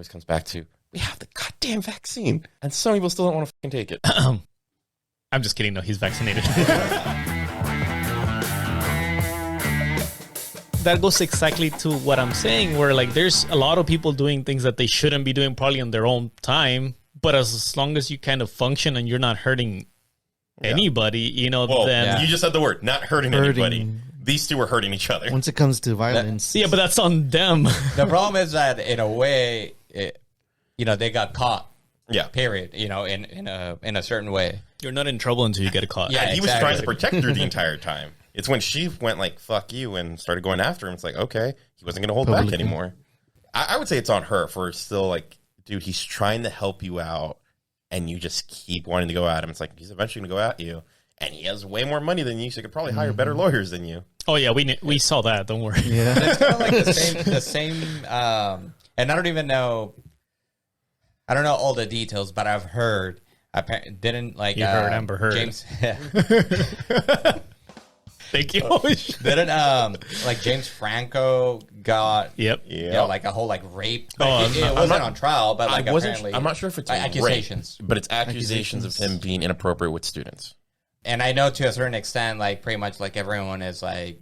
always comes back to, we have the goddamn vaccine. And some people still don't want to fucking take it. I'm just kidding. No, he's vaccinated. That goes exactly to what I'm saying, where like there's a lot of people doing things that they shouldn't be doing probably on their own time. But as long as you kind of function and you're not hurting anybody, you know, then... You just said the word, not hurting anybody. These two are hurting each other. Once it comes to violence. Yeah, but that's on them. The problem is that in a way, they got caught. Yeah. Period. You know, in a certain way. You're not in trouble until you get caught. Yeah, he was trying to protect her the entire time. It's when she went like, fuck you, and started going after him. It's like, okay, he wasn't going to hold back anymore. I would say it's on her for still like, dude, he's trying to help you out, and you just keep wanting to go at him. It's like, he's eventually going to go at you, and he has way more money than you, so he could probably hire better lawyers than you. Oh, yeah, we saw that. Don't worry. Yeah. It's kind of like the same, and I don't even know, I don't know all the details, but I've heard, didn't like... You heard Amber Heard. James... Thank you. Didn't like James Franco got like a whole like rape? It wasn't on trial, but like apparently I'm not sure if it's accusations, rape, but it's accusations of him being inappropriate with students. And I know to a certain extent, like pretty much like everyone is like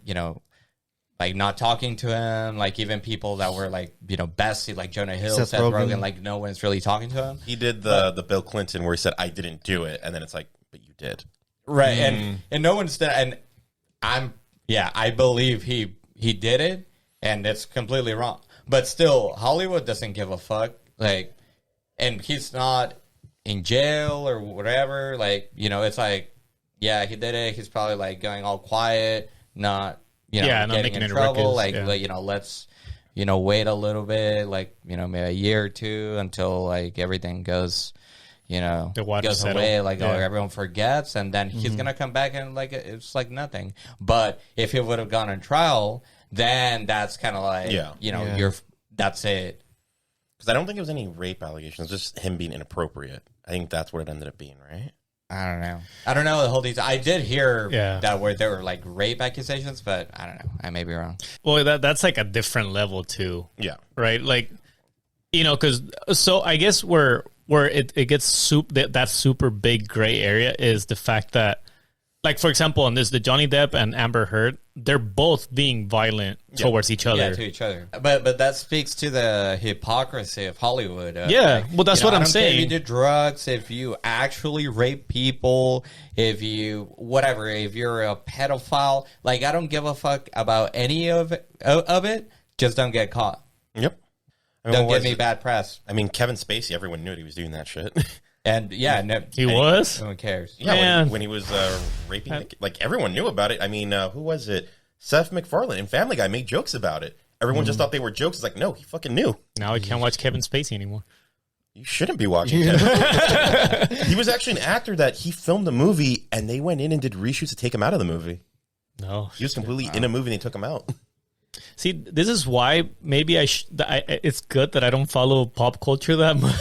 like not talking to him. Like even people that were like bestie, like Jonah Hill, Seth Rogen, like no one's really talking to him. He did the Bill Clinton where he said I didn't do it, and then it's like, but you did, right? And no one's and. I believe he did it, and it's completely wrong. But still, Hollywood doesn't give a fuck. Like, and he's not in jail or whatever. Like, it's like, yeah, he did it. He's probably like going all quiet, not not getting making in it trouble. ruckus, let's wait a little bit, like maybe a year or two until like everything goes. The water goes settle. away, like everyone forgets, and then he's gonna come back and like it's like nothing. But if it would have gone on trial, then that's kind of like you're that's it. Because I don't think it was any rape allegations, just him being inappropriate. I think that's what it ended up being, right? I don't know the whole detail. I did hear that where there were like rape accusations, but I don't know. I may be wrong. Well, that's like a different level too. Yeah. Right. Like, because so I guess where it gets that super big gray area is the fact that, like, for example, on this, the Johnny Depp and Amber Heard, they're both being violent towards each other. Yeah, to each other. But that speaks to the hypocrisy of Hollywood. Well, that's what I'm saying. If you do drugs, if you actually rape people, if you're a pedophile, like, I don't give a fuck about any of it. Just don't get caught. Yep. Don't give me bad press. I mean, Kevin Spacey, everyone knew he was doing that shit. And he was? No one cares. Yeah, when he was raping, like everyone knew about it. I mean, who was it? Seth MacFarlane in Family Guy made jokes about it. Everyone just thought they were jokes. It's like, no, he fucking knew. Now I can't watch Kevin Spacey anymore. You shouldn't be watching Kevin. He was actually an actor that he filmed a movie, and they went in and did reshoots to take him out of the movie. No. He was completely in a movie, and they took him out. See, this is why maybe it's good that I don't follow pop culture that much.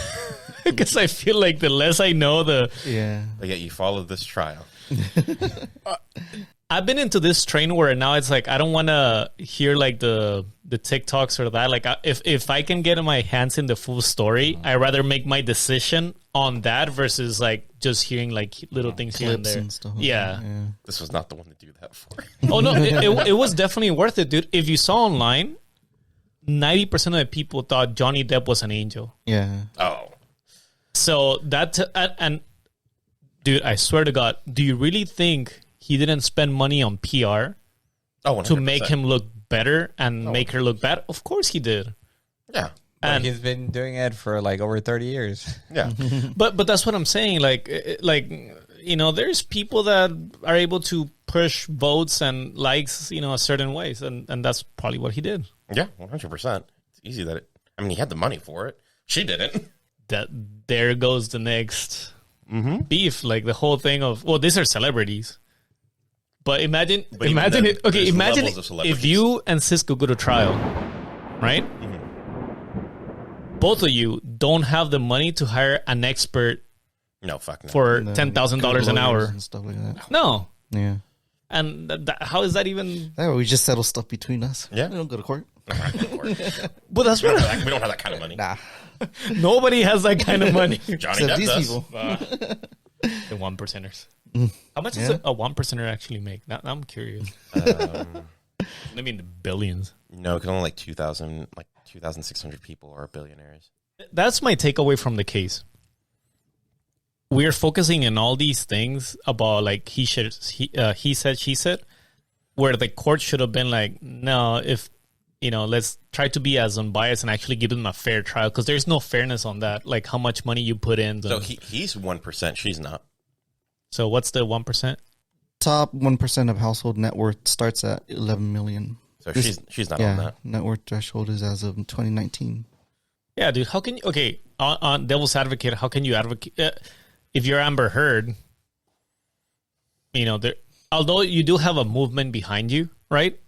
Because I feel like the less I know, But yet you follow this trial. I've been into this train where now it's like I don't want to hear like the TikToks or that. Like if I can get my hands in the full story, I'd rather make my decision on that versus like just hearing like little things here and there. And stuff yeah. This was not the one to do that for. Oh no, it was definitely worth it, dude. If you saw online, 90% of the people thought Johnny Depp was an angel. Yeah. Oh. So and dude, I swear to God, do you really think he didn't spend money on PR to make him look better and make her look bad? Of course he did. Yeah. And he's been doing it for like over 30 years. Yeah. But that's what I'm saying. Like, there's people that are able to push votes and likes, a certain ways. And that's probably what he did. Yeah, 100%. It's easy that he had the money for it. She didn't. There goes the next beef. Like the whole thing of, well, these are celebrities. But imagine it. Okay, imagine if you and Cisco go to trial, right? Both of you don't have the money to hire an expert. No, fuck no. For $10,000 an hour and stuff like that. No. Yeah. And how is that even? We just settle stuff between us. Yeah, we don't go to court. But that's we don't have that kind of money. Nah. Nobody has that kind of money. Johnny Except Depp these does. people. The 1%ers. How much does Yeah. a 1%er actually make? Now I'm curious. I mean, the billions. No, because only like 2,600 people are billionaires. That's my takeaway from the case. We're focusing on all these things about like he said, she said, where the court should have been like, no, if let's try to be as unbiased and actually give them a fair trial, because there's no fairness on that. Like how much money you put in. So he's 1%. She's not. So what's the 1%? Top 1% of household net worth starts at 11 million. So she's not on that. Net worth threshold is as of 2019. Yeah, dude. How can you? Okay, on devil's advocate, how can you advocate if you're Amber Heard? There, although you do have a movement behind you, right?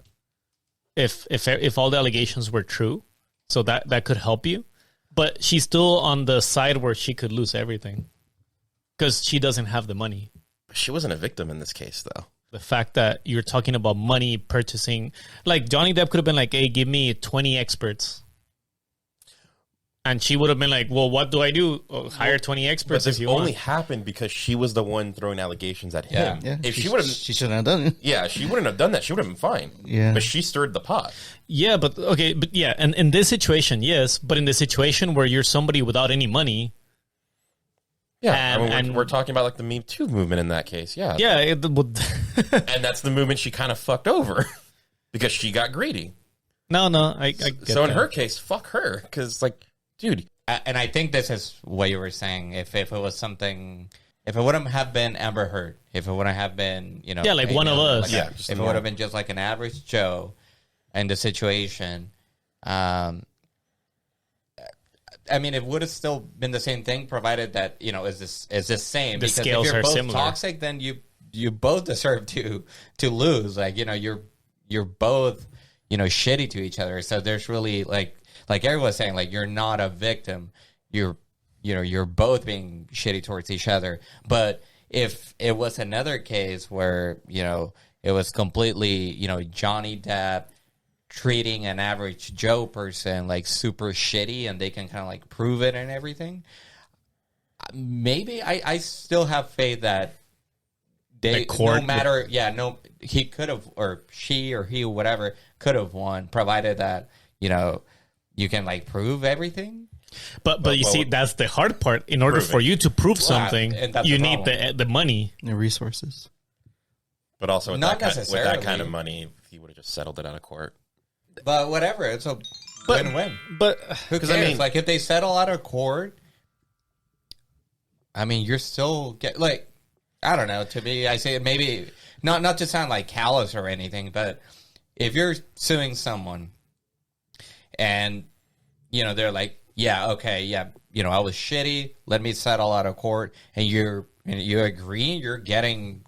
If all the allegations were true, so that could help you, but she's still on the side where she could lose everything because she doesn't have the money. She wasn't a victim in this case, though. The fact that you're talking about money purchasing, like Johnny Depp could have been like, hey, give me 20 experts. And she would have been like, well, what do I do? Hire 20 experts But if this you only want. happened because she was the one throwing allegations at him. Yeah. If she would have, she shouldn't have done it. yeah, she wouldn't have done that. She would have been fine. Yeah. But she stirred the pot. Yeah, but and in this situation, yes, but in the situation where you're somebody without any money, Yeah, And- we're talking about like the MeToo movement in that case. Yeah, yeah, it would. and that's the movement she kind of fucked over because she got greedy. no, I get So in that. her case, fuck her, because like, dude, And I think this is what you were saying. If it was something, if it wouldn't have been Amber Heard, if it wouldn't have been, Yeah, like one of us. Yeah, if just it normal. would have been just like an average Joe in the situation, I mean, it would have still been the same thing, provided that is this same. The because scales if you're are both similar. toxic, then you both deserve to lose. Like you're both shitty to each other. So there's really like everyone was saying, like you're not a victim. You're both being shitty towards each other. But if it was another case where it was completely Johnny Depp treating an average Joe person like super shitty, and they can kind of like prove it and everything, maybe I still have faith that The court no matter he could have, or she or he, whatever, could have won, provided that you can like prove everything. But you see, that's the hard part. In order Prove for it. you to prove something, and that's you the need problem. the money. The resources. but also with Not that kind necessarily. of money, he would have just settled it out of court. But whatever, it's a win-win. But Who 'Cause, cares? I mean- Like if they settle out of court, I mean, you're still like, I don't know. To me, I say maybe not to sound like callous or anything, but if you're suing someone and they're like, yeah, okay, yeah, I was shitty, let me settle out of court, and you agree, you're getting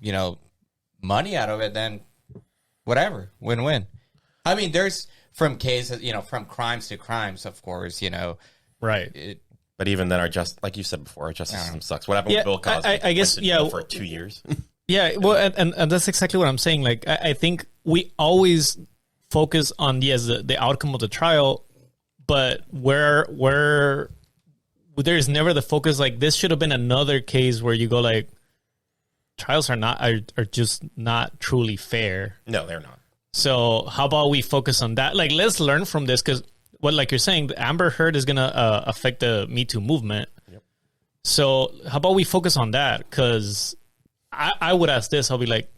money out of it, then whatever, win-win. I mean, there's from cases, from crimes to crimes, of course, right. But even then, like you said before, our justice system sucks. What happened Yeah, with Bill Cosby? I guess, Went to jail yeah. for 2 years. Yeah, well, and that's exactly what I'm saying. Like, I think we always focus on the outcome of the trial, but where there's never the focus. Like, this should have been another case where you go like, trials are just not truly fair. No, they're not. So how about we focus on that? Like, let's learn from this, because like you're saying, the Amber Heard is gonna affect the Me Too movement. Yep. So how about we focus on that? Because I would ask this. I'll be like,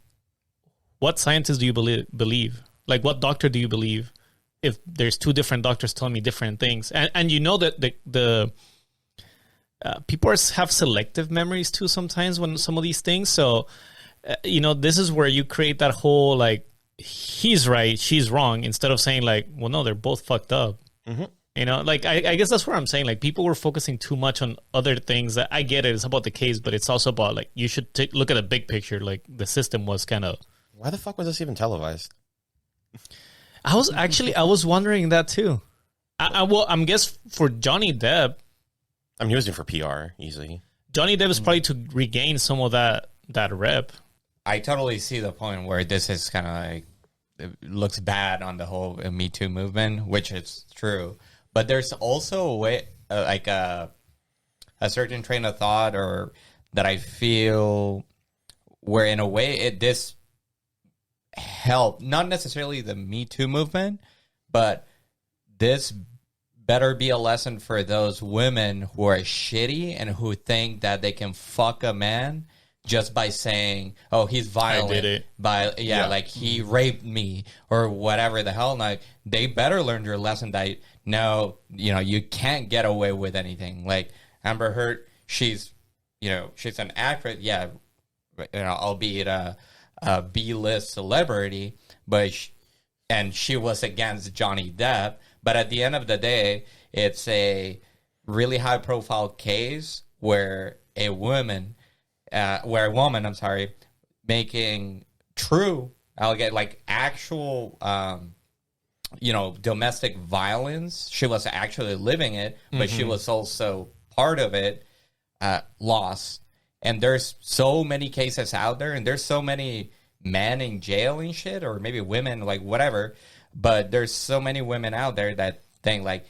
what scientist do you believe? Like, what doctor do you believe? If there's two different doctors telling me different things, and that the people have selective memories too sometimes when some of these things. So this is where you create that whole like, he's right, she's wrong, instead of saying like, well, no, they're both fucked up. Mm-hmm. Like I guess that's where I'm saying, like, people were focusing too much on other things. That I get it, it's about the case, but it's also about like, you should look at the big picture. Like, the system was kind of. Why the fuck was this even televised? I was wondering that too. I'm guess for Johnny Depp. I'm using for PR easily. Johnny Depp is probably to regain some of that rep. I totally see the point where this is kind of like, it looks bad on the whole Me Too movement, which is true. But there's also a way, a certain train of thought, or that I feel where in a way this helped, not necessarily the Me Too movement, but this better be a lesson for those women who are shitty and who think that they can fuck a man just by saying, "Oh, he's violent." I did it. Like he raped me or whatever the hell. Like they better learn your lesson that no, you can't get away with anything. Like Amber Heard, she's an actress, albeit a B-list celebrity, but she was against Johnny Depp. But at the end of the day, it's a really high-profile case where a woman, making true, actual, domestic violence. She was actually living it, but she was also part of it, lost. And there's so many cases out there, and there's so many men in jail and shit, or maybe women, like whatever. But there's so many women out there that think like,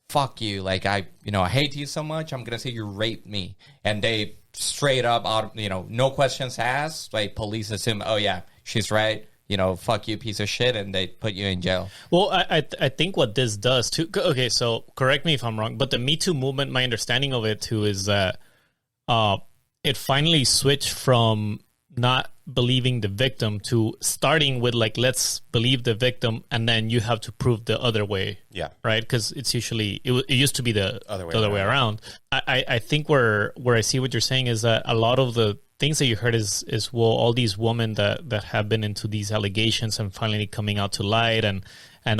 fuck you. Like I hate you so much. I'm going to say you raped me. And they straight up, no questions asked. Like police assume, oh yeah, she's right. Fuck you, piece of shit. And they put you in jail. Well, I think what this does too. Okay. So correct me if I'm wrong, but the Me Too movement, my understanding of it too, is that, it finally switched from not believing the victim to starting with like, let's believe the victim, and then you have to prove the other way. Yeah. Right. Because it's usually, it used to be the other way around. I think where I see what you're saying is that a lot of the things that you heard is well, all these women that have been into these allegations and finally coming out to light, and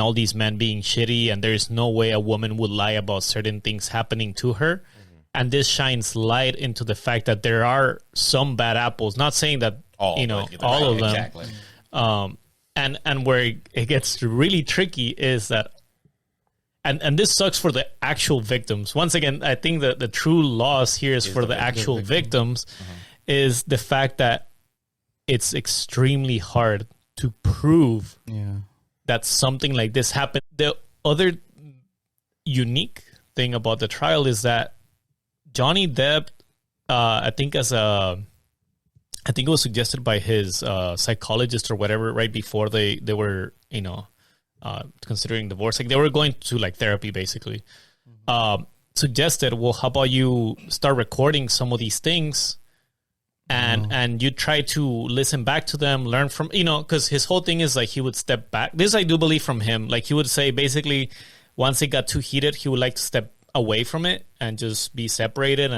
all these men being shitty, and there's no way a woman would lie about certain things happening to her. And this shines light into the fact that there are some bad apples. Not saying that all of them. Exactly. And where it gets really tricky is that, and this sucks for the actual victims. Once again, I think that the true loss here is for the actual victims, is the fact that it's extremely hard to prove that something like this happened. The other unique thing about the trial is that Johnny Depp, I think it was suggested by his psychologist or whatever right before they were considering divorce. Like they were going to like therapy basically. Suggested, well, how about you start recording some of these things, and you try to listen back to them, learn from because his whole thing is like he would step back. This I do believe from him. Like he would say basically once it got too heated, he would like to step away from it and just be separated,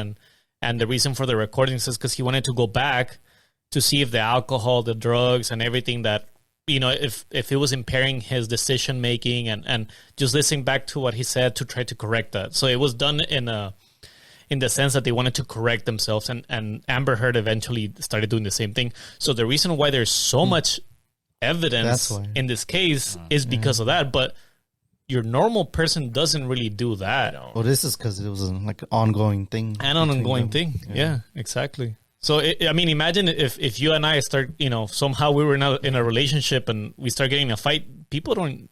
and the reason for the recordings is because he wanted to go back to see if the alcohol, the drugs, and everything that if it was impairing his decision making, and just listening back to what he said to try to correct that. So it was done in the sense that they wanted to correct themselves, and Amber Heard eventually started doing the same thing. So the reason why there's so much evidence in this case is because of that, but your normal person doesn't really do that. Well, this is because it was like an ongoing thing. An ongoing thing. Yeah, exactly. So, imagine if you and I start, somehow we were in a relationship and we start getting in a fight, you don't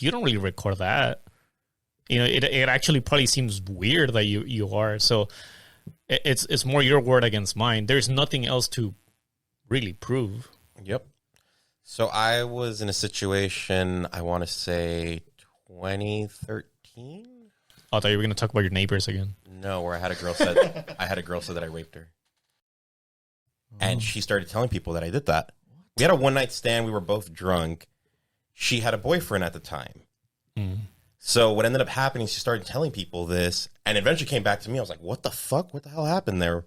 really record that. It actually probably seems weird that you are. So it's more your word against mine. There's nothing else to really prove. Yep. So I was in a situation, I want to say 2013. I thought you were going to talk about your neighbors again. No, where I had a girl said that I raped her. And she started telling people that I did that. We had a one-night stand. We were both drunk. She had a boyfriend at the time. So what ended up happening, she started telling people this, and eventually came back to me. I was like, what the fuck? What the hell happened there?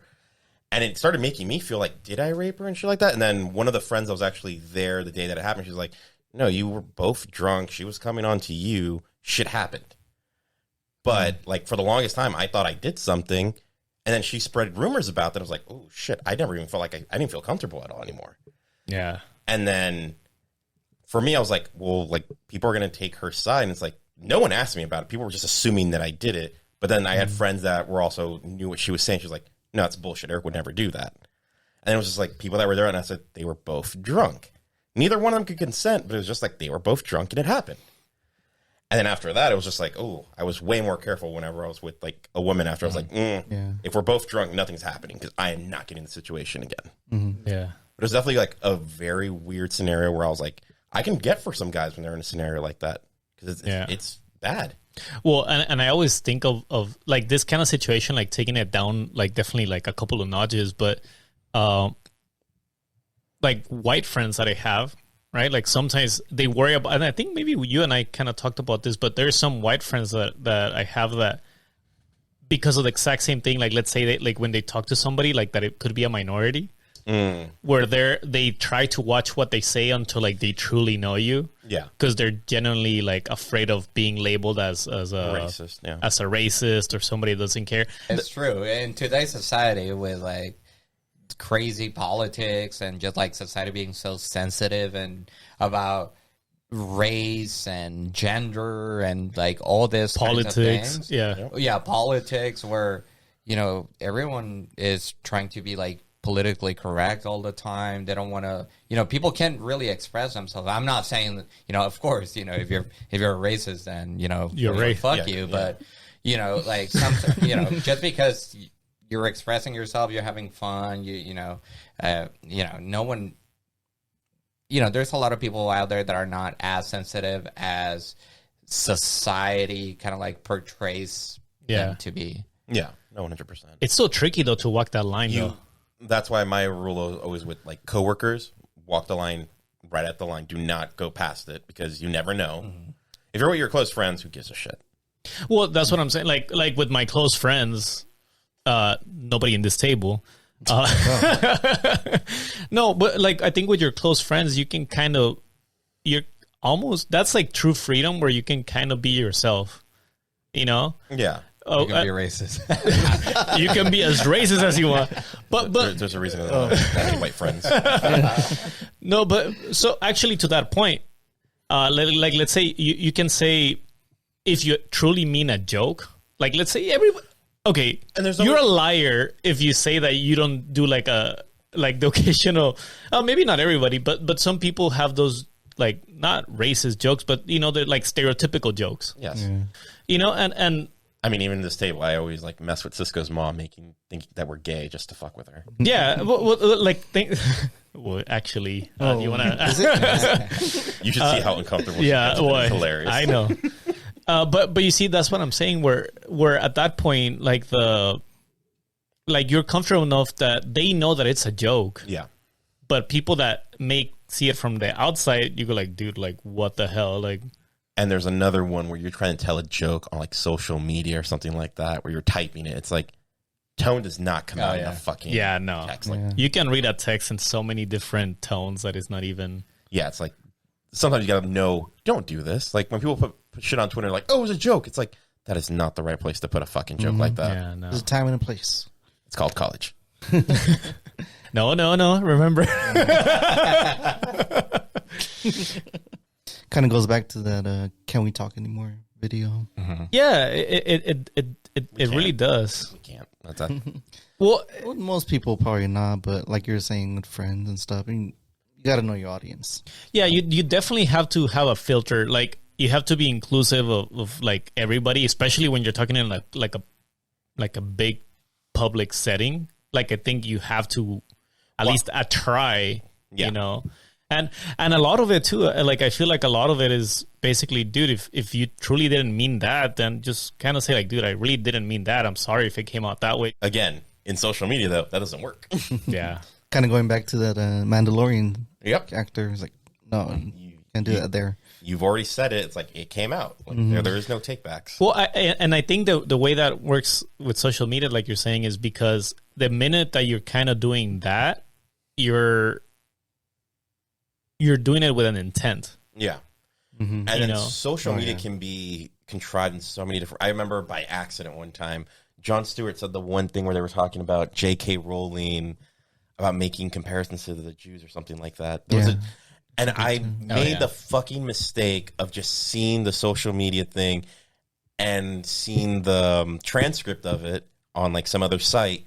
And it started making me feel like, did I rape her and shit like that? And then one of the friends that was actually there the day that it happened, she was like, no, you were both drunk. She was coming on to you. Shit happened. But like for the longest time, I thought I did something. And then she spread rumors about that. I was like, oh shit, I never even felt like I didn't feel comfortable at all anymore. Yeah. And then for me, I was like, well, like people are going to take her side. And it's like, no one asked me about it. People were just assuming that I did it. But then I had friends that were also knew what she was saying. She was like, no, it's bullshit. Eric would never do that. And it was just like people that were there. And I said, they were both drunk. Neither one of them could consent, but it was just like they were both drunk and it happened. And then after that, it was just like, oh, I was way more careful whenever I was with like a woman. After I was like, if we're both drunk, nothing's happening because I am not getting the situation again. Yeah. But it was definitely like a very weird scenario where I was like, I can get for some guys when they're in a scenario like that because it's bad. Well, and I always think of like this kind of situation, like taking it down, like definitely like a couple of notches, but like white friends that I have, right? Like sometimes they worry about, and I think maybe you and I kind of talked about this, but there's some white friends that I have that because of the exact same thing, like let's say like when they talk to somebody, like that it could be a minority, where they try to watch what they say until like they truly know you. Yeah. Because they're genuinely like afraid of being labeled as a Racist, yeah. as a racist or somebody that doesn't care. It's true. In today's society with like crazy politics and just like society being so sensitive and about race and gender and like all this Politics. Yeah, politics where, you know, everyone is trying to be like politically correct all the time. They don't want to, you know, people can't really express themselves. I'm not saying that, you know, of course, you know, if you're a racist, then, you know, you're right. Fuck you. But, you know, like you know, just because you're expressing yourself, you're having fun, you know, no one, you know, there's a lot of people out there that are not as sensitive as society kind of like portrays them to be. Yeah, no, 100%. It's so tricky though to walk that line though. That's why my rule is always with like coworkers, walk the line right at the line. Do not go past it because you never know. If you're with your close friends, who gives a shit? Well, that's what I'm saying. Like with my close friends, nobody in this table. No, but like I think with your close friends, you can kind of that's like true freedom where you can kind of be yourself. You know? Yeah. Oh, you can be racist. You can be as racist as you want, but there's a reason I don't have any white friends. No, but so actually to that point, like let's say you can say if you truly mean a joke, like let's say okay, and you're a liar if you say that you don't do like the occasional, maybe not everybody, but some people have those like not racist jokes, but you know they're like stereotypical jokes. Yes, you know, and. I mean, even this table, I always like mess with Cisco's mom, think that we're gay just to fuck with her. Yeah, well, actually, you want to? You should see how uncomfortable. Yeah, it's hilarious. I know. But you see, that's what I'm saying. Where at that point, like you're comfortable enough that they know that it's a joke. Yeah. But people that see it from the outside, you go like, dude, like what the hell, like. And there's another one where you're trying to tell a joke on like social media or something like that, where you're typing it. It's like tone does not come out in a fucking text. Like, you can read a text in so many different tones that it's not even. Yeah, it's like sometimes you gotta know. Don't do this. Like when people put shit on Twitter, like, oh, it was a joke. It's like that is not the right place to put a fucking joke like that. Yeah, no. There's a time and a place. It's called college. No. Remember. Kind of goes back to that "Can we talk anymore?" video. Yeah, it really does. We can't. That's that. Well, most people probably not, but like you're saying with friends and stuff, I mean, you got to know your audience. Yeah, you definitely have to have a filter. Like you have to be inclusive of like everybody, especially when you're talking in like a big public setting. Like I think you have to at least try. You know. And a lot of it too, like I feel like a lot of it is basically, dude, if you truly didn't mean that, then just kind of say like, dude, I really didn't mean that. I'm sorry if it came out that way. Again, in social media though, that doesn't work. Yeah. Kind of going back to that Mandalorian actor. It's like, no, you can't do that there. You've already said it. It's like it came out. Like, there is no takebacks. Well, I think the way that works with social media, like you're saying, is because the minute that you're kind of doing that, you're doing it with an intent. Yeah. And then social media can be contrived in so many different... I remember by accident one time, Jon Stewart said the one thing where they were talking about J.K. Rowling, about making comparisons to the Jews or something like that. And I made the fucking mistake of just seeing the social media thing and seeing the transcript of it on like some other site.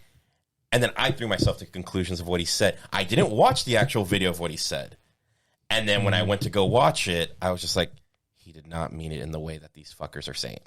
And then I threw myself to conclusions of what he said. I didn't watch the actual video of what he said. And then when I went to go watch it, I was just like, he did not mean it in the way that these fuckers are saying.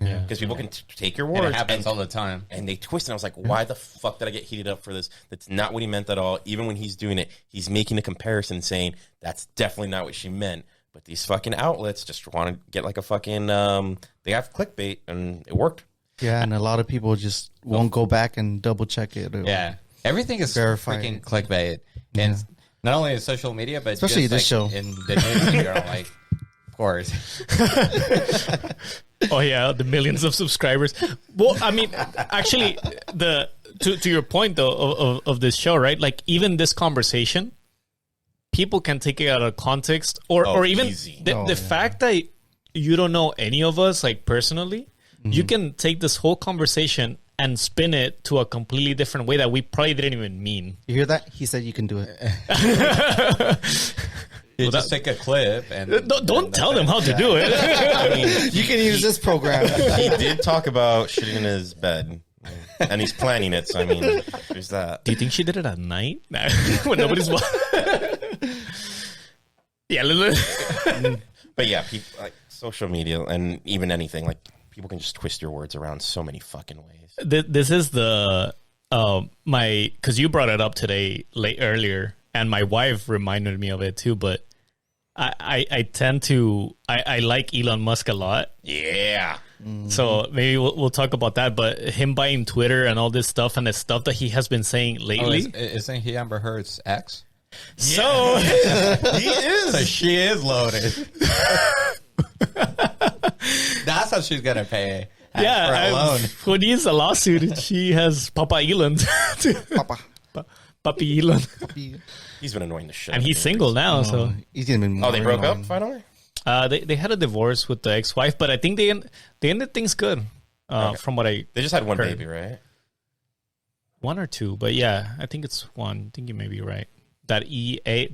Yeah. Because people can take your words. And it happens all the time. And they twist it. I was like, why the fuck did I get heated up for this? That's not what he meant at all. Even when he's doing it, he's making a comparison saying, that's definitely not what she meant. But these fucking outlets just want to get like a fucking, they have clickbait, and it worked. Yeah, and a lot of people just won't go back and double check it. Yeah. Everything is freaking clickbait. And not only in social media, but especially just this show. In the news, you're like, of course. Oh yeah, the millions of subscribers. Well, I mean, actually, to your point though of this show, right? Like even this conversation, people can take it out of context, or even the fact that you don't know any of us like personally, you can take this whole conversation and spin it to a completely different way that we probably didn't even mean. You hear that? He said you can do it. You just take a clip and don't tell them how to do it. I mean, You can use this program. he did talk about shitting in his bed, and he's planning it. So I mean, there's that. Do you think she did it at night when nobody's watching? Yeah, But yeah, people, like social media and even anything, like people can just twist your words around so many fucking ways. this is the because you brought it up today earlier, and my wife reminded me of it too. But I tend to I like Elon Musk a lot. Yeah. So maybe we'll talk about that. But him buying Twitter and all this stuff and the stuff that he has been saying lately. Isn't he Amber Heard's ex? So He is. So she is loaded. That's how she's gonna pay. For a loan. Who needs a lawsuit? She has Papa Elon. Papa. Papi Elon. He's been annoying the shit. And he's single now, so He's gonna be more Oh, they broke annoying. up finally? they had a divorce with the ex-wife, but I think they ended things good. From what I They just had one heard. baby, right? One or two, but yeah, I think it's one. I think you may be right. That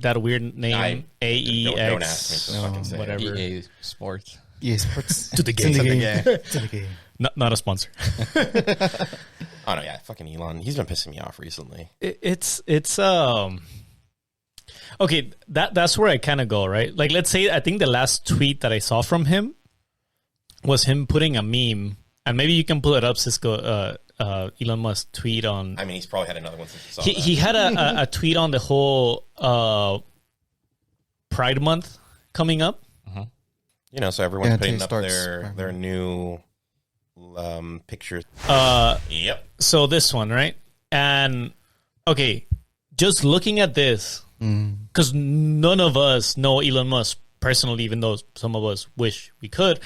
that weird name, AEX, don't ask me to fucking say it. whatever. EA Sports. Yes, sports. To the game. It's in the To the game. game. It's in the game. Not a sponsor. Oh no, yeah, fucking Elon. He's been pissing me off recently. It's okay. That's where I kind of go, right? Like, let's say I think the last tweet that I saw from him was him putting a meme, and maybe you can pull it up, Cisco. Elon Musk tweet on. I mean, he's probably had another one since he saw He had a tweet on the whole Pride Month coming up. You know, so everyone's Yeah, putting until up he starts. their new pictures. Yep. So this one, right? And okay, just looking at this, because none of us know Elon Musk personally, even though some of us wish we could.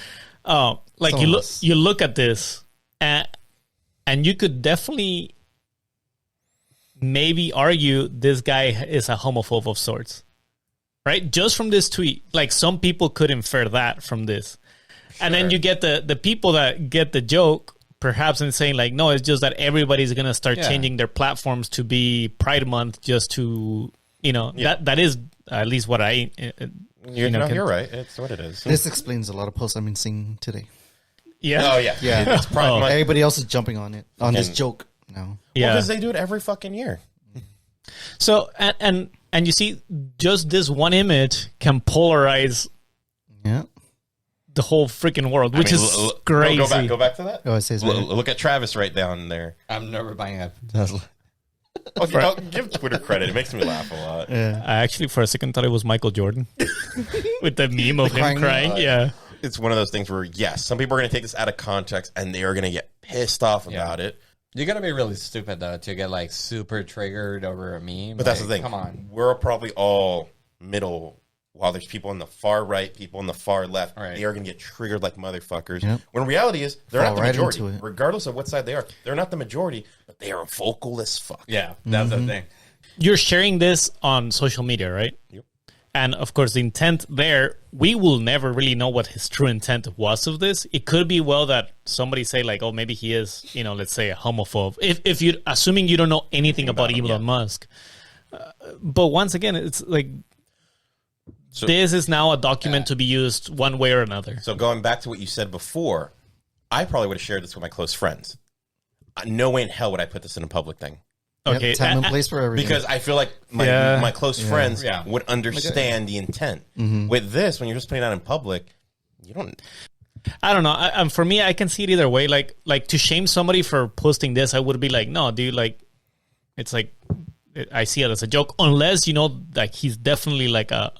Like Some of us. you look at this, and you could definitely maybe argue this guy is a homophobe of sorts, right? Just from this tweet, like some people could infer that from this. And then you get the people that get the joke, perhaps, and saying like, no, it's just that everybody's gonna start changing their platforms to be Pride Month just to, that is at least what I. You're right. It's what it is. This explains a lot of posts I've been seeing today. Yeah. Oh yeah, Yeah. It's Pride Month. Everybody else is jumping on it, on this joke now. Yeah. Because they do it every fucking year. So and you see, just this one image can polarize Yeah. the whole freaking world, which is crazy. Go back to that. Oh, it says Look at Travis right down there. I'm never buying a Tesla. Okay, I'll give Twitter credit. It makes me laugh a lot. Yeah. I actually, for a second, thought it was Michael Jordan with the meme of him crying. Yeah. It's one of those things where, yes, some people are going to take this out of context and they are going to get pissed off about it. You gotta be really stupid though to get like super triggered over a meme. But that's the thing. Come on. We're probably all middle. While there's people on the far right, people on the far left, they are going to get triggered like motherfuckers. Yep. When reality is, they're not the majority. Regardless of what side they are, they're not the majority, but they are vocal as fuck. Yeah, that's the thing. You're sharing this on social media, right? Yep. And of course, the intent there, we will never really know what his true intent was of this. It could be that somebody say like, oh, maybe he is, let's say a homophobe. If you, assuming you don't know anything about Elon Musk. But once again, it's like, so, this is now a document to be used one way or another. So going back to what you said before, I probably would have shared this with my close friends. No way in hell would I put this in a public thing. Okay, time and place for everything. Because I feel like my close friends would understand the intent. With this, when you're just putting it out in public, You don't. I don't know. For me, I can see it either way. Like to shame somebody for posting this, I would be like, no, dude. Like, it's like I see it as a joke, unless like he's definitely like a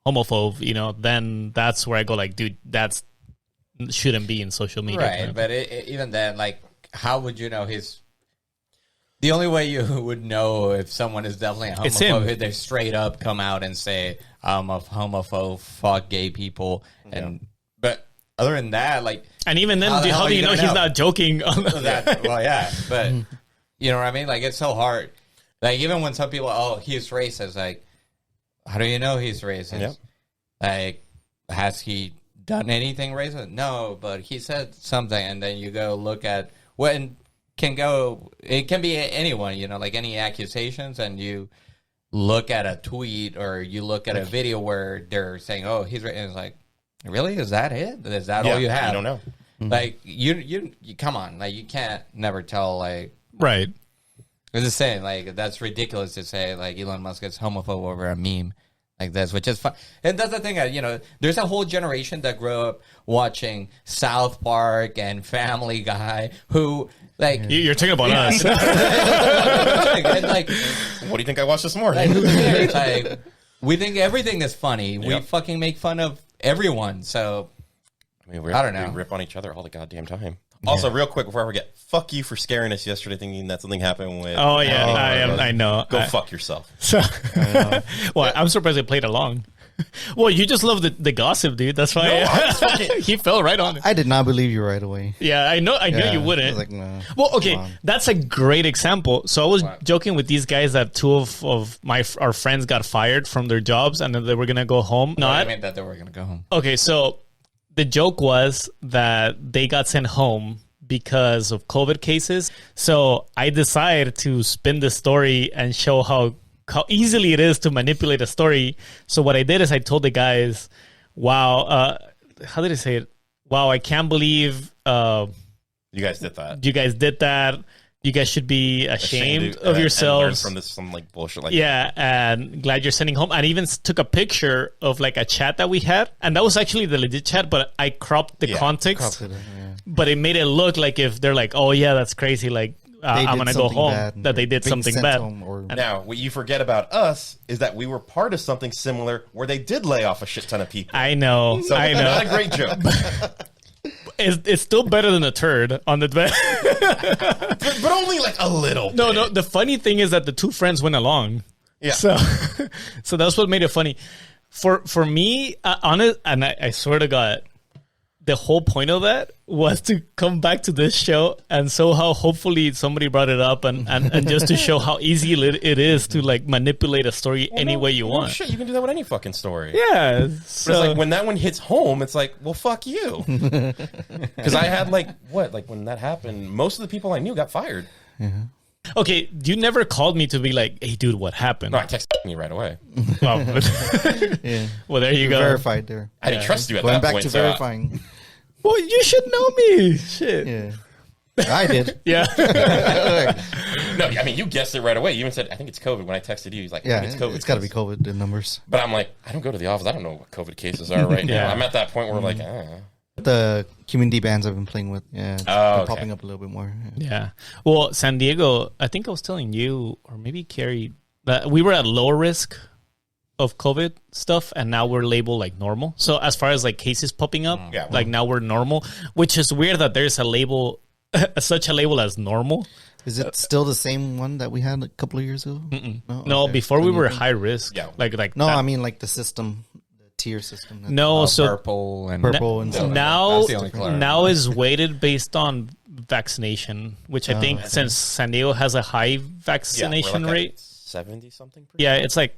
homophobe. Then that's where I go like, dude, that's shouldn't be in social media. Right, but even then, like, how would you know he's? The only way you would know if someone is definitely a homophobe is they straight up come out and say, I'm a homophobe, fuck gay people, but. Other than that, like... And even then, how do you know he's not joking? Well, yeah, but you know what I mean? Like, it's so hard. Like, even when some people, he's racist, like, how do you know he's racist? Yep. Like, has he done anything racist? No, but he said something, and then you go look at what it can be anyone, like any accusations, and you look at a tweet or you look at a video where they're saying, oh, he's racist, and it's like, really? Is that it? Is that all you have? I don't know. Like you come on, like you can't never tell. Like right. I'm just saying, like that's ridiculous to say. Like Elon Musk is homophobe over a meme like this, which is fun. And that's the thing. There's a whole generation that grew up watching South Park and Family Guy who. Like you're talking about us. And like, what do you think I watched this morning? Like we think everything is funny. We fucking make fun of everyone. So I don't know. We rip on each other all the goddamn time. Also, real quick before I forget, fuck you for scaring us yesterday, thinking that something happened with. Oh yeah, I know. Go fuck yourself. So, well, I'm surprised I played along. Well, you just love the gossip, dude. That's why he fell right on it. I did not believe you right away. Yeah, I knew you wouldn't. I was like, no. Well, okay, that's a great example. So I was joking with these guys that two of our friends got fired from their jobs and then they were gonna go home. I meant that they were gonna go home. Okay, so the joke was that they got sent home because of COVID cases. So I decided to spin the story and show how easily it is to manipulate a story. So what I did is I told the guys, wow, how did I say it? Wow, I can't believe you guys did that. You guys should be ashamed of yourselves. And learn from this some like bullshit like that. And glad you're sending home. And even took a picture of like a chat that we had. And that was actually the legit chat, but I cropped the context. But it made it look like if they're like, oh yeah, that's crazy. Like, I'm going to go home, that they did something bad. Now, what you forget about us is that we were part of something similar where they did lay off a shit ton of people. I know. So I know. Not a great joke. It's still better than a turd on the bed. but only like a little bit. No, the funny thing is that the two friends went along. Yeah. So that's what made it funny. For me, and I swear to God, the whole point of that was to come back to this show and somehow hopefully somebody brought it up and just to show how easy it is to like manipulate a story any way you want. Shit, you can do that with any fucking story. Yeah. But it's like when that one hits home, it's like, well, fuck you. Because I had like when that happened, most of the people I knew got fired. Yeah. Okay, you never called me to be like, hey, dude, what happened? No, I texted you right away. Yeah. Well, there you go. Verified there. I didn't trust you at Going that point. Going back to verifying. Well, you should know me. Shit. Yeah. I did. Yeah. No, I mean, you guessed it right away. You even said, I think it's COVID. When I texted you, he's like, I think it's COVID. It's got to be COVID, the numbers. But I'm like, I don't go to the office. I don't know what COVID cases are right now. I'm at that point where like, The community bands I've been playing with, it's been popping up a little bit more. Yeah. Well, San Diego, I think I was telling you, or maybe Carrie, that we were at lower risk of COVID stuff, and now we're labeled like normal. So as far as like cases popping up, like now we're normal, which is weird that there's a label, such a label as normal. Is it still the same one that we had a couple of years ago? No, okay. Before we were high risk. Yeah. Like no, I mean like the system. Tier system. No, so purple and now is weighted based on vaccination, which I think since San Diego has a high vaccination rate, 70-something%. Yeah, it's like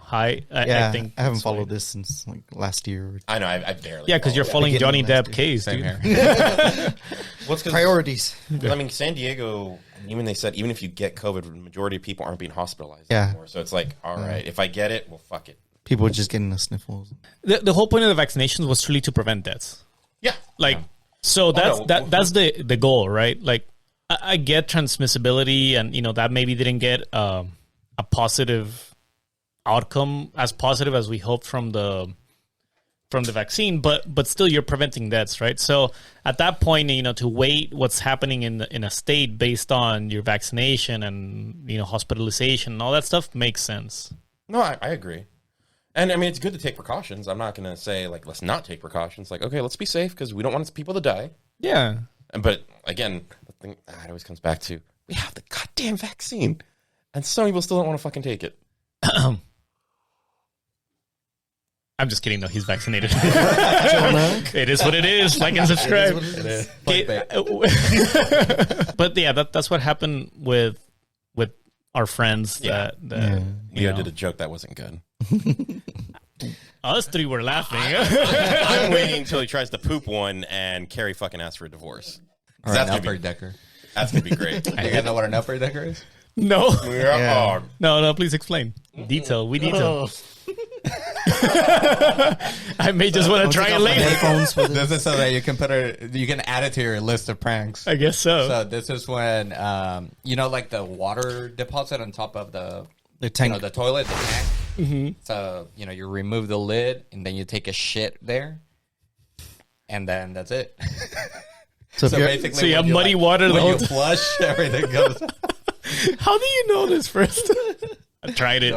high. I think I haven't followed this since like last year. I know, I barely. Yeah, because you're following Johnny Depp case, dude. What's priorities? I mean, San Diego. They said even if you get COVID, the majority of people aren't being hospitalized anymore. So it's like, all right, if I get it, well, fuck it. People are just getting the sniffles. The whole point of the vaccinations was truly to prevent deaths. Yeah. So that's the goal, right? Like, I get transmissibility and, that maybe didn't get a positive outcome, as positive as we hoped from the from the vaccine, but still you're preventing deaths, right? So at that point, to wait what's happening in a state based on your vaccination and hospitalization and all that stuff makes sense. No, I agree. And I mean, it's good to take precautions. I'm not going to say like, let's not take precautions. Like, okay, let's be safe because we don't want people to die. Yeah. But again, the thing it always comes back to, we have the goddamn vaccine and some people still don't want to fucking take it. I'm just kidding. No, he's vaccinated. It is what it is. Like and subscribe. But yeah, that's what happened with our friends. Yeah. Leo did a joke that wasn't good. Us three were laughing. I'm waiting until he tries to poop one and Carrie fucking asks for a divorce. Or an upper decker. That's gonna be great. You guys know what an upper decker is? No. Yeah. No, please explain. Detail. We detail. I may just want to try it later. This is so that you can add it to your list of pranks. I guess so. So this is when like the water deposit on top of the tank, the toilet, the tank. Mm-hmm. So you remove the lid and then you take a shit there, and then that's it. So basically, you have muddy water. When you flush, everything goes. How do you know this first? I tried it.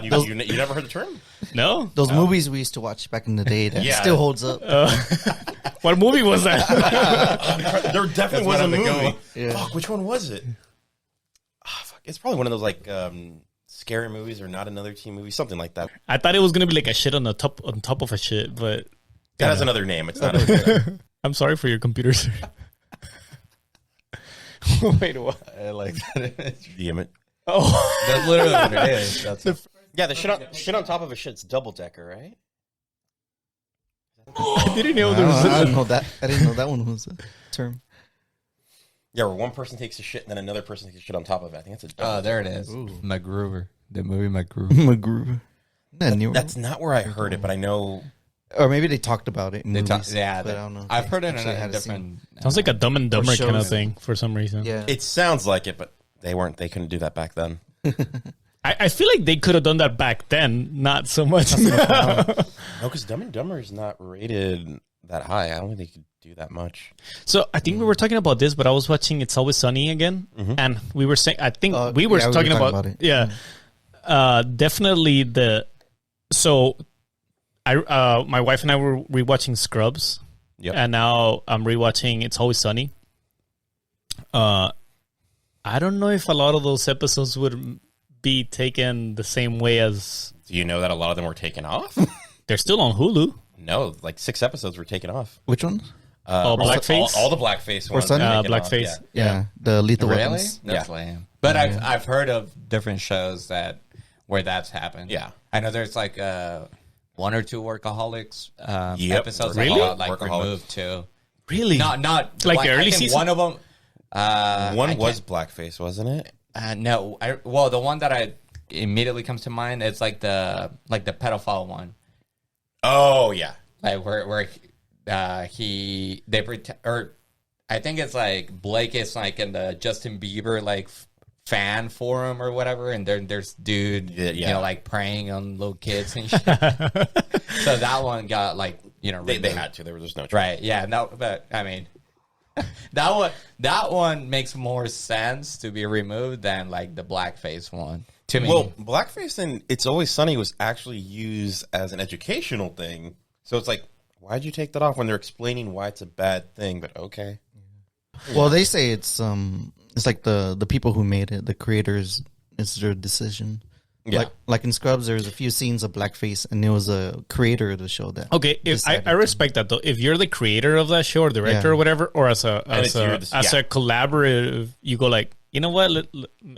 You never heard the term? No. Those movies we used to watch back in the day that still holds up. What movie was that? There definitely was a movie. Yeah. Fuck, which one was it? Fuck, it's probably one of those like scary movies or Not Another Teen movie, something like that. I thought it was gonna be like a shit on top of a shit, but that has another name. It's not. I'm sorry for your computer, sir. Wait, what? I like that. Damn it. Oh, that's literally what it is. The shit on top of a shit's double decker, right? I didn't know there was. I didn't know that. I didn't know that one was a term. Yeah, where one person takes a shit and then another person takes a shit on top of it. I think that's a. Oh, there it is. Ooh. MacGruber. The movie MacGruber. MacGruber. That's not where I heard it, but I know. Or maybe they talked about it. In movies, but I don't know. I've heard it in a different. Sounds like a Dumb and Dumber kind of thing for some reason. Yeah, it sounds like it, but they couldn't do that back then. I feel like they could have done that back then, not so much now. No, because Dumb and Dumber is not rated that high. I don't think they could do that much. So I think we were talking about this, but I was watching It's Always Sunny again, and we were saying, I think we were talking about it. Yeah, definitely So my wife and I were rewatching Scrubs, and now I'm rewatching It's Always Sunny. I don't know if a lot of those episodes would be taken the same way as. Do you know that a lot of them were taken off? They're still on Hulu. No, like 6 episodes were taken off. Which ones? Blackface. All the blackface ones. Blackface. Yeah, the Lethal Weapons. That's lame. But I've heard of different shows where that's happened. Yeah, I know there's like 1 or 2 Workaholics episodes really? that got removed too. Really? Not like the early season. One of them. One was blackface, wasn't it? No. The one that immediately comes to mind is like the pedophile one. Oh yeah, like where I think it's like Blake is like in the Justin Bieber like fan forum or whatever, and there's dude like preying on little kids and shit. So that one got like they had to. There was just no choice. Right. Yeah. No, but I mean. That one makes more sense to be removed than like the blackface one to me. Well, blackface in It's Always Sunny was actually used as an educational thing, so it's like, why'd you take that off when they're explaining why it's a bad thing? But okay. Well, they say it's like the people who made it, the creators, it's their decision. Yeah. Like in Scrubs, there's a few scenes of blackface, and it was a creator of the show that. Okay, I respect that though. If you're the creator of that show or director or whatever, or as a collaborative, you go like, you know what?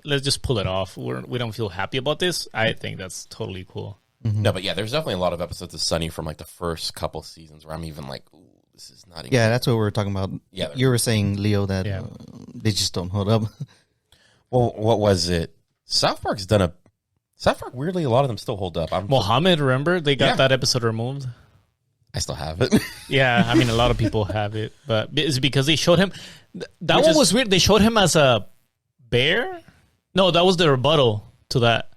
Let's just pull it off. We don't feel happy about this. I think that's totally cool. Mm-hmm. No, but yeah, there's definitely a lot of episodes of Sunny from like the first couple seasons where I'm even like, ooh, this is not. Yeah, that's what we were talking about. Yeah, you were saying, Leo, that they just don't hold up. Well, what was it? South Park, weirdly, a lot of them still hold up. Mohammed, remember? They got that episode removed. I still have it. Yeah, I mean, a lot of people have it. But it's because they showed him... That was weird. They showed him as a bear? No, that was the rebuttal to that.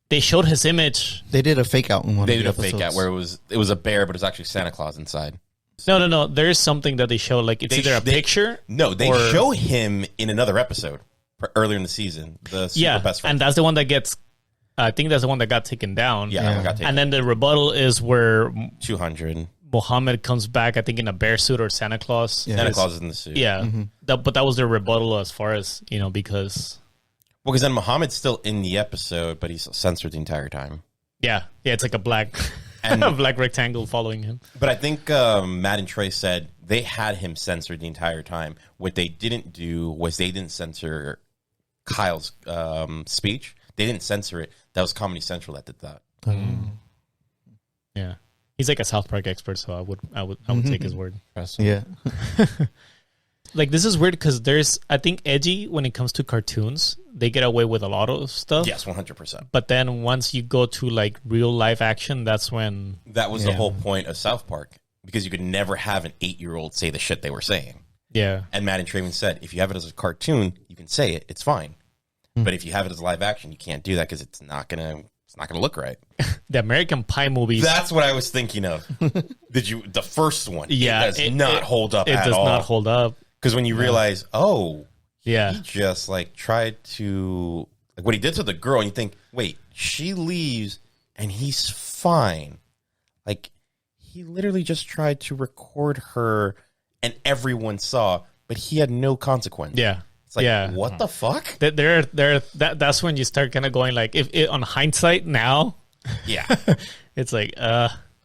they showed his image. They did a fake out in one. They of did the a fake out episodes. where it was a bear, but it was actually Santa Claus inside. No. There is something that they show. Like it's either a picture. No, they or- show him in another episode earlier in the season. The super best friend. and that's the one that gets. I think that's the one that got taken down. Yeah, that one got taken. And then the rebuttal is where 200. Muhammad comes back. I think in a bear suit or Santa Claus. Yeah. Santa Claus is in the suit. Yeah, but that was their rebuttal as far as because Well, because then Muhammad's still in the episode, but he's censored the entire time. yeah, it's like a black And- a black rectangle following him. But I think Matt and Trey said they had him censored the entire time. What they didn't do was they didn't censor Kyle's speech. They didn't censor it. That was Comedy Central that did that. Yeah, he's like a South Park expert, so I would take his word. Yeah. Like this is weird because there's I think edgy when it comes to cartoons, they get away with a lot of stuff. Yes, 100%. But then once you go to like real live action, that's when That was the whole point of South Park, because you could never have an 8-year-old say the shit they were saying. yeah. And Matt and Trayvon said, if you have it as a cartoon, you can say it. It's fine. But if you have it as live action, you can't do that because it's not gonna look right. The American Pie movies. That's what I was thinking of. The first one? Yeah, it does not hold up. It at does all. not hold up. Because when you realize, Yeah. he just like tried to like what he did to the girl, and you think, wait, she leaves and he's fine. Like he literally just tried to record her, and everyone saw, but he had no consequence. Yeah. It's like, yeah. what the fuck? That's when you start kind of going like, if it, on hindsight now, Yeah. it's like,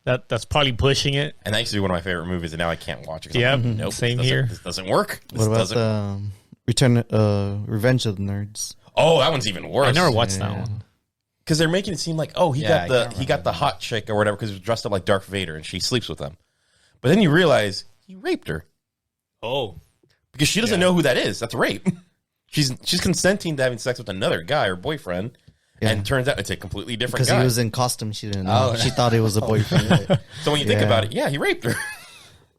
that's probably pushing it. And that used to be one of my favorite movies, and now I can't watch it. 'Cause Yep, I'm like, nope, same this doesn't- here. This doesn't work. This What about doesn't. Revenge of the Nerds? Oh, that one's even worse. I never watched that one. Because they're making it seem like, oh, he Yeah, got the hot chick or whatever because he was dressed up like Darth Vader and she sleeps with him. But then you realize he raped her Oh. because she doesn't know who that is. That's rape. She's consenting to having sex with another guy or boyfriend, and turns out it's a completely different Because guy. he was in costume, she didn't know. Oh, She thought it was a boyfriend. So when you think Yeah. about it, yeah, he raped her.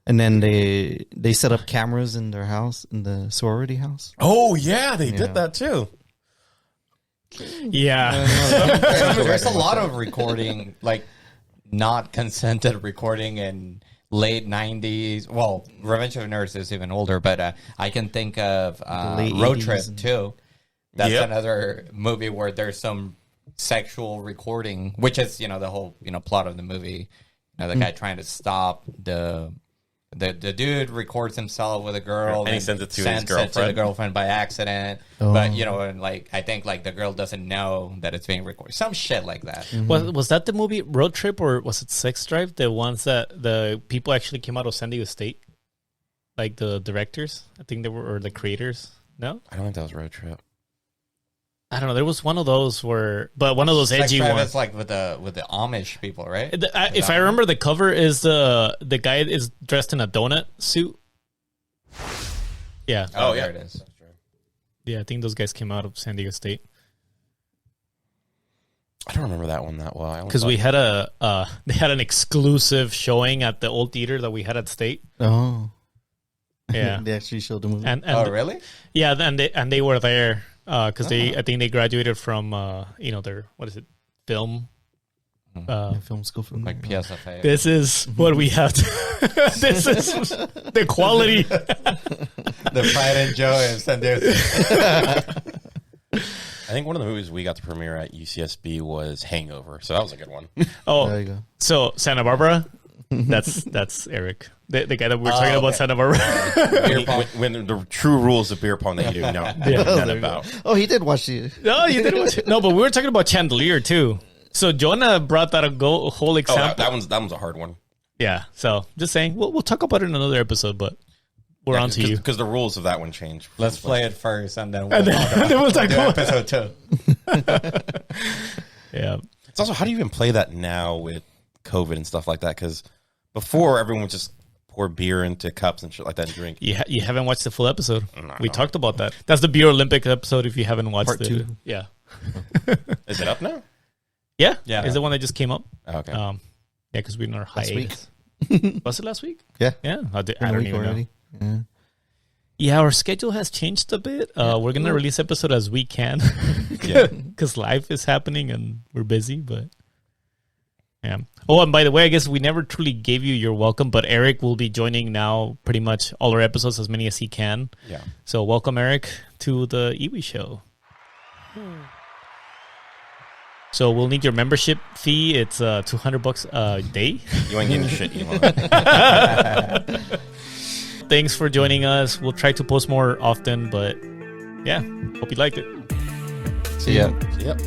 And then they set up cameras in their house, in the sorority house. Oh yeah, they Yeah. did that too. Yeah. There's a lot of recording, like not consented recording in late 90s. Well, Revenge of the Nerds is even older, but I can think of late Road 80s Trip and- too. That's Yep. another movie where there's some sexual recording, which is, the whole, plot of the movie. The guy trying to stop the dude records himself with a girl And he sends it to his sends girlfriend. to the girlfriend by accident. Oh. But and like I think like the girl doesn't know that it's being recorded. Some shit like that. Was that the movie Road Trip or was it Sex Drive? The ones that the people actually came out of San Diego State? Like the directors? I think they were, or the creators? No? I don't think that was Road Trip. I don't know. There was one of those where, but one of those Sex edgy Drive ones. is like with the Amish people, right? If I remember, the cover is the guy is dressed in a donut suit. Yeah, Oh, there yeah. it is. yeah. I think those guys came out of San Diego State I don't remember that one that well. I only because thought- we had they had an exclusive showing at the old theater that we had at State. Oh. Yeah, They actually showed the movie. and Oh, really? yeah, and they were there because I think they graduated from their what is it, film. Film school film. Like PSFA. This is what we have. This is the quality. The Pride and Joy and San Diego. I think one of the movies we got to premiere at UCSB was Hangover, so that was a good one. Oh, There you go. so Santa Barbara. That's Eric, the guy that we were talking about, okay. Santa Barbara. when the true rules of beer pong that you do know none There you about. go. Oh, he did watch the. No, you didn't watch it. No, but we were talking about Chandelier too. So Jonah brought that a whole Oh, example. that one's a hard one. Yeah. So just saying, we'll talk about it in another episode, but we're on to you. Because the rules of that one changed. Let's play it first, and then And then we'll talk do about episode 2. Yeah. It's also, how do you even play that now with COVID and stuff like that? Because before, everyone would just pour beer into cups and shit like that and drink. You haven't watched the full episode. No. We talked about that. That's the Beer Olympic episode. If you haven't watched Part it, 2. yeah, Is it up now? yeah, Yeah. Is the one that just came up? Okay. Yeah, because we're in our Last week. hiatus. Was it last week? Yeah. Yeah, I In a don't week even know. already. Yeah. Yeah, our schedule has changed a bit. We're gonna release episode as we can, because life is happening and we're busy. But yeah. Oh, and by the way, I guess we never truly gave you your welcome, but Eric will be joining now pretty much all our episodes, as many as he can. Yeah. So welcome, Eric, to the Iwi Show. So we'll need your membership fee. It's $200 a day. You ain't getting shit anymore. Thanks for joining us. We'll try to post more often, but yeah, hope you liked it. See ya. Yep.